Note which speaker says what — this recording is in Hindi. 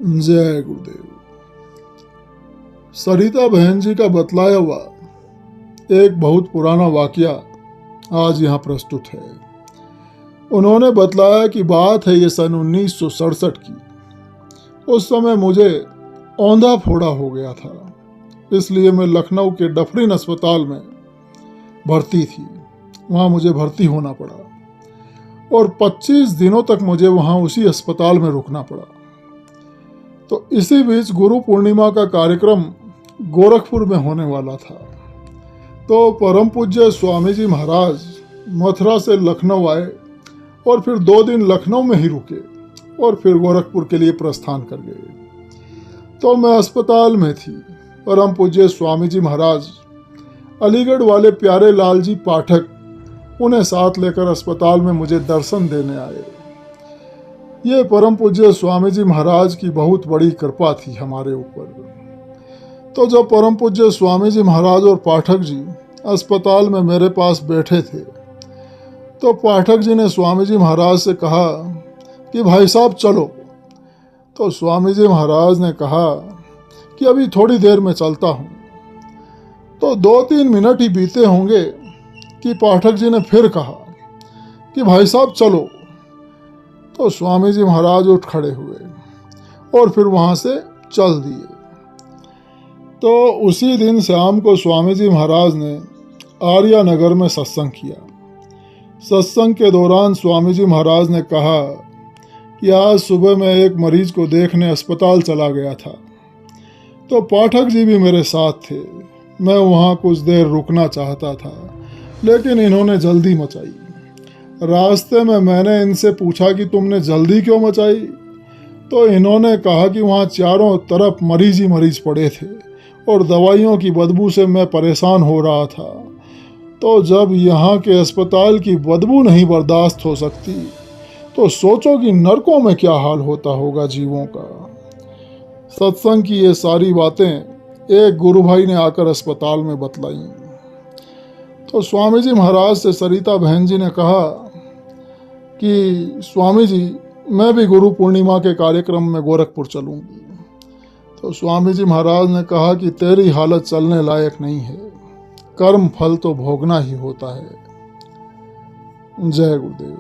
Speaker 1: जय गुरुदेव। सरिता बहन जी का बतलाया हुआ एक बहुत पुराना वाकया आज यहाँ प्रस्तुत है। उन्होंने बतलाया कि बात है ये सन 1967 की। उस समय मुझे औंधा फोड़ा हो गया था, इसलिए मैं लखनऊ के डफरिन अस्पताल में भर्ती थी। वहाँ मुझे भर्ती होना पड़ा और 25 दिनों तक मुझे वहाँ उसी अस्पताल में रुकना पड़ा। तो इसी बीच गुरु पूर्णिमा का कार्यक्रम गोरखपुर में होने वाला था। तो परम पूज्य स्वामी जी महाराज मथुरा से लखनऊ आए और फिर 2 दिन लखनऊ में ही रुके और फिर गोरखपुर के लिए प्रस्थान कर गए। तो मैं अस्पताल में थी। परम पूज्य स्वामी जी महाराज अलीगढ़ वाले प्यारे लाल जी पाठक उन्हें साथ लेकर अस्पताल में मुझे दर्शन देने आए। ये परम पूज्य स्वामी जी महाराज की बहुत बड़ी कृपा थी हमारे ऊपर। तो जब परम पूज्य स्वामी जी महाराज और पाठक जी अस्पताल में मेरे पास बैठे थे, तो पाठक जी ने स्वामी जी महाराज से कहा कि भाई साहब चलो। तो स्वामी जी महाराज ने कहा कि अभी थोड़ी देर में चलता हूँ। तो 2-3 मिनट ही बीते होंगे कि पाठक जी ने फिर कहा कि भाई साहब चलो। तो स्वामी जी महाराज उठ खड़े हुए और फिर वहाँ से चल दिए। तो उसी दिन शाम को स्वामी जी महाराज ने आर्या नगर में सत्संग किया। सत्संग के दौरान स्वामी जी महाराज ने कहा कि आज सुबह मैं एक मरीज को देखने अस्पताल चला गया था। तो पाठक जी भी मेरे साथ थे। मैं वहाँ कुछ देर रुकना चाहता था, लेकिन इन्होंने जल्दी मचाई। रास्ते में मैंने इनसे पूछा कि तुमने जल्दी क्यों मचाई। तो इन्होंने कहा कि वहाँ चारों तरफ मरीज ही मरीज पड़े थे और दवाइयों की बदबू से मैं परेशान हो रहा था। तो जब यहाँ के अस्पताल की बदबू नहीं बर्दाश्त हो सकती, तो सोचो कि नरकों में क्या हाल होता होगा जीवों का। सत्संग की ये सारी बातें एक गुरु भाई ने आकर अस्पताल में बतलाई। तो स्वामी जी महाराज से सरिता बहन जी ने कहा कि स्वामी जी, मैं भी गुरु पूर्णिमा के कार्यक्रम में गोरखपुर चलूँगी। तो स्वामी जी महाराज ने कहा कि तेरी हालत चलने लायक नहीं है, कर्म फल तो भोगना ही होता है। जय गुरुदेव।